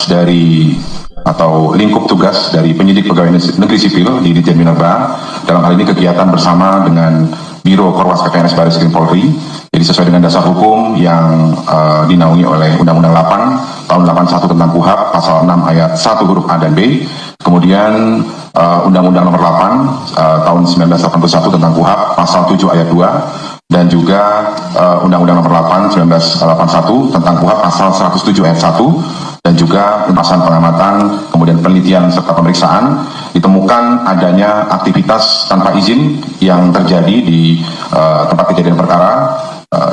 dari atau lingkup tugas dari penyidik pegawai negeri sipil di Ditjen Minerba, dalam hal ini kegiatan bersama dengan Biro Korwas KPNS Baris Krim Polri. Jadi sesuai dengan dasar hukum yang dinaungi oleh Undang-Undang 8 tahun 81 tentang KUHP pasal 6 ayat 1 huruf A dan B, kemudian Undang-Undang nomor 8 tahun 1981 tentang KUHP pasal 7 ayat 2, dan juga Undang-Undang nomor 8 1981 tentang KUHP pasal 107 ayat 1, dan juga pembahasan pengamatan, kemudian penelitian serta pemeriksaan, ditemukan adanya aktivitas tanpa izin yang terjadi di tempat kejadian perkara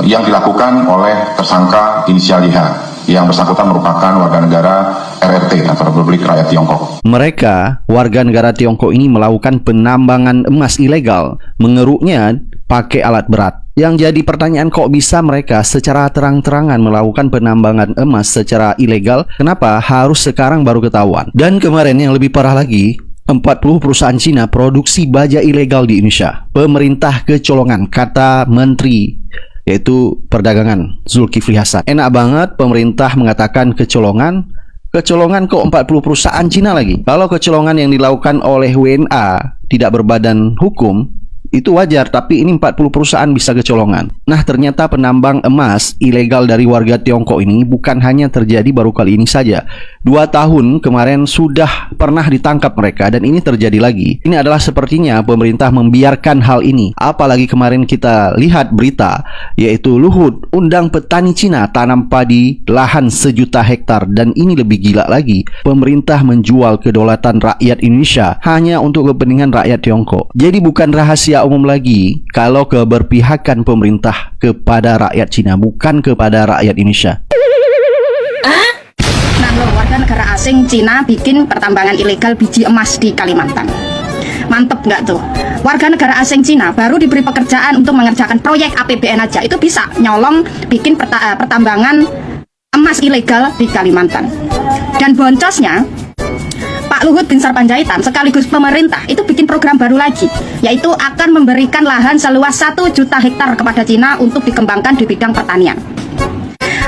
yang dilakukan oleh tersangka inisial YH, yang bersangkutan merupakan warga negara RRT atau Republik Rakyat Tiongkok. Mereka, warga negara Tiongkok ini melakukan penambangan emas ilegal, mengeruknya pakai alat berat. Yang jadi pertanyaan, kok bisa mereka secara terang-terangan melakukan penambangan emas secara ilegal? Kenapa harus sekarang baru ketahuan? Dan kemarin yang lebih parah lagi, 40 perusahaan Cina produksi baja ilegal di Indonesia. Pemerintah kecolongan, kata Menteri yaitu Perdagangan Zulkifli Hasan. Enak banget pemerintah mengatakan kecolongan. Kecolongan kok 40 perusahaan Cina lagi. Kalau kecolongan yang dilakukan oleh WNA tidak berbadan hukum, itu wajar, tapi ini 40 perusahaan bisa kecolongan. Nah, ternyata penambang emas ilegal dari warga Tiongkok ini bukan hanya terjadi baru kali ini saja. 2 tahun kemarin sudah pernah ditangkap mereka, dan ini terjadi lagi. Ini adalah sepertinya pemerintah membiarkan hal ini. Apalagi kemarin kita lihat berita, yaitu Luhut undang petani Cina tanam padi lahan 1 juta hektar. Dan ini lebih gila lagi, pemerintah menjual kedaulatan rakyat Indonesia hanya untuk kepentingan rakyat Tiongkok. Jadi bukan rahasia umum lagi kalau keberpihakan pemerintah kepada rakyat Cina, bukan kepada rakyat Indonesia. Nah, warga negara asing Cina bikin pertambangan ilegal biji emas di Kalimantan. Mantep nggak tuh? Warga negara asing Cina baru diberi pekerjaan untuk mengerjakan proyek APBN aja, itu bisa nyolong bikin pertambangan emas ilegal di Kalimantan. Dan boncosnya, Pak Luhut Binsar Panjaitan sekaligus pemerintah itu bikin program baru lagi, yaitu akan memberikan lahan seluas 1 juta hektar kepada Cina untuk dikembangkan di bidang pertanian.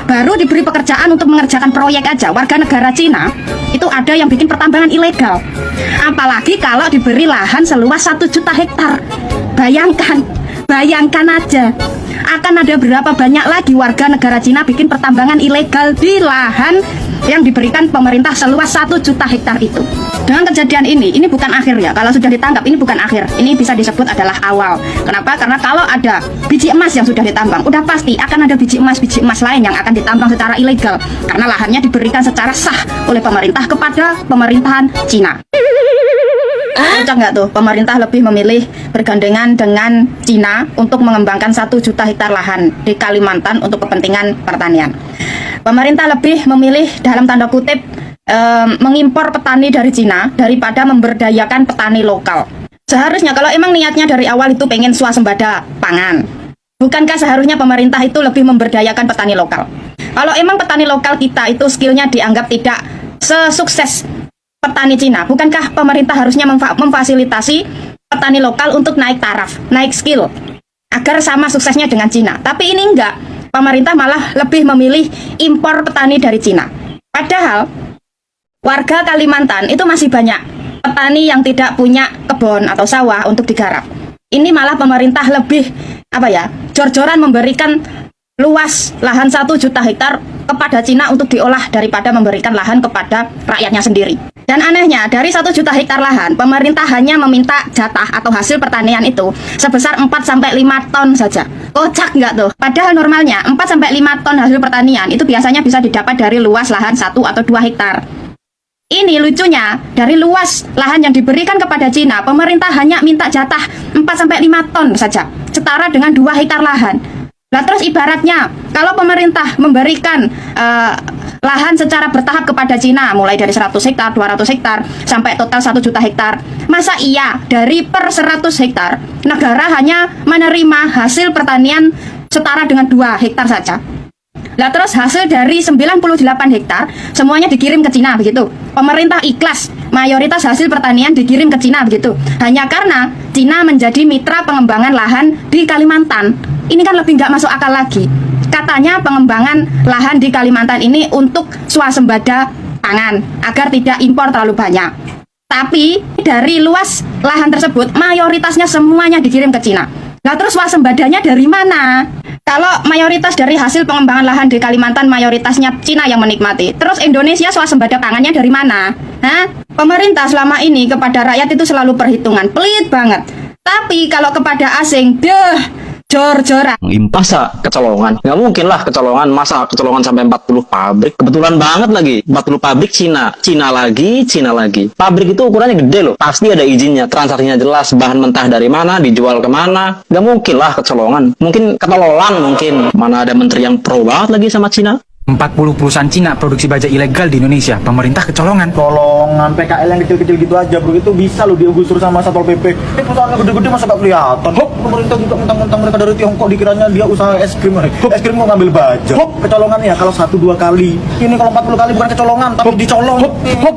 Baru diberi pekerjaan untuk mengerjakan proyek aja, warga negara Cina itu ada yang bikin pertambangan ilegal. Apalagi kalau diberi lahan seluas 1 juta hektar. Bayangkan aja, akan ada berapa banyak lagi warga negara Cina bikin pertambangan ilegal di lahan yang diberikan pemerintah seluas 1 juta hektar itu. Dengan kejadian ini bukan akhir ya. Kalau sudah ditangkap, ini bukan akhir. Ini bisa disebut adalah awal. Kenapa? Karena kalau ada biji emas yang sudah ditambang, udah pasti akan ada biji emas lain yang akan ditambang secara ilegal. Karena lahannya diberikan secara sah oleh pemerintah kepada pemerintahan Cina. Cocok nggak tuh? Pemerintah lebih memilih bergandengan dengan Cina untuk mengembangkan 1 juta hektar lahan di Kalimantan untuk kepentingan pertanian. Pemerintah lebih memilih dalam tanda kutip mengimpor petani dari Cina daripada memberdayakan petani lokal. Seharusnya kalau emang niatnya dari awal itu pengen swasembada pangan, bukankah seharusnya pemerintah itu lebih memberdayakan petani lokal? Kalau emang petani lokal kita itu skillnya dianggap tidak sesukses petani Cina, bukankah pemerintah harusnya memfasilitasi petani lokal untuk naik taraf, naik skill, agar sama suksesnya dengan Cina? Tapi ini enggak. Pemerintah malah lebih memilih impor petani dari Cina. Padahal warga Kalimantan itu masih banyak petani yang tidak punya kebun atau sawah untuk digarap. Ini malah pemerintah lebih jor-joran memberikan luas lahan 1 juta hektar kepada Cina untuk diolah daripada memberikan lahan kepada rakyatnya sendiri. Dan anehnya, dari 1 juta hektar lahan, pemerintah hanya meminta jatah atau hasil pertanian itu sebesar 4-5 ton saja. Kocak nggak tuh? Padahal normalnya 4-5 ton hasil pertanian itu biasanya bisa didapat dari luas lahan 1 atau 2 hektar. Ini lucunya, dari luas lahan yang diberikan kepada Cina, pemerintah hanya minta jatah 4-5 ton saja, setara dengan 2 hektar lahan. Nah, terus ibaratnya kalau pemerintah memberikan lahan secara bertahap kepada Cina, mulai dari 100 hektar, 200 hektar, sampai total 1 juta hektar, masa iya dari per 100 hektar negara hanya menerima hasil pertanian setara dengan 2 hektar saja? Lah terus hasil dari 98 hektar semuanya dikirim ke Cina begitu. Pemerintah ikhlas mayoritas hasil pertanian dikirim ke Cina begitu. Hanya karena Cina menjadi mitra pengembangan lahan di Kalimantan. Ini kan lebih nggak masuk akal lagi. Katanya pengembangan lahan di Kalimantan ini untuk swasembada pangan agar tidak impor terlalu banyak. Tapi dari luas lahan tersebut mayoritasnya semuanya dikirim ke Cina. Nah terus swaspodanya dari mana? Kalau mayoritas dari hasil pengembangan lahan di Kalimantan mayoritasnya Cina yang menikmati. Terus Indonesia swasembada pangannya dari mana? Hah? Pemerintah selama ini kepada rakyat itu selalu perhitungan, pelit banget. Tapi kalau kepada asing, jor-joran. Masa kecolongan? Nggak mungkin lah kecolongan. Masa kecolongan sampai 40 pabrik? Kebetulan banget lagi. 40 pabrik Cina. Cina lagi. Pabrik itu ukurannya gede loh. Pasti ada izinnya. Transaksinya jelas. Bahan mentah dari mana, dijual kemana. Nggak mungkin lah kecolongan. Mungkin ketololan mungkin. Mana ada menteri yang pro banget lagi sama Cina. 40 perusahaan Cina produksi baja ilegal di Indonesia. Pemerintah kecolongan. Colongan PKL yang kecil-kecil gitu aja bro, itu bisa lo digusur sama Satpol PP. Ini perusahaannya gede-gede masa gak kelihatan. Hop, pemerintah juga mentang-mentang mereka dari Tiongkok dikiranya dia usaha es krim. Es krim mau ngambil baja. Hop, kecolongan ya kalau 1-2 kali. Ini kalau 40 kali bukan kecolongan tapi dicolong. Hop.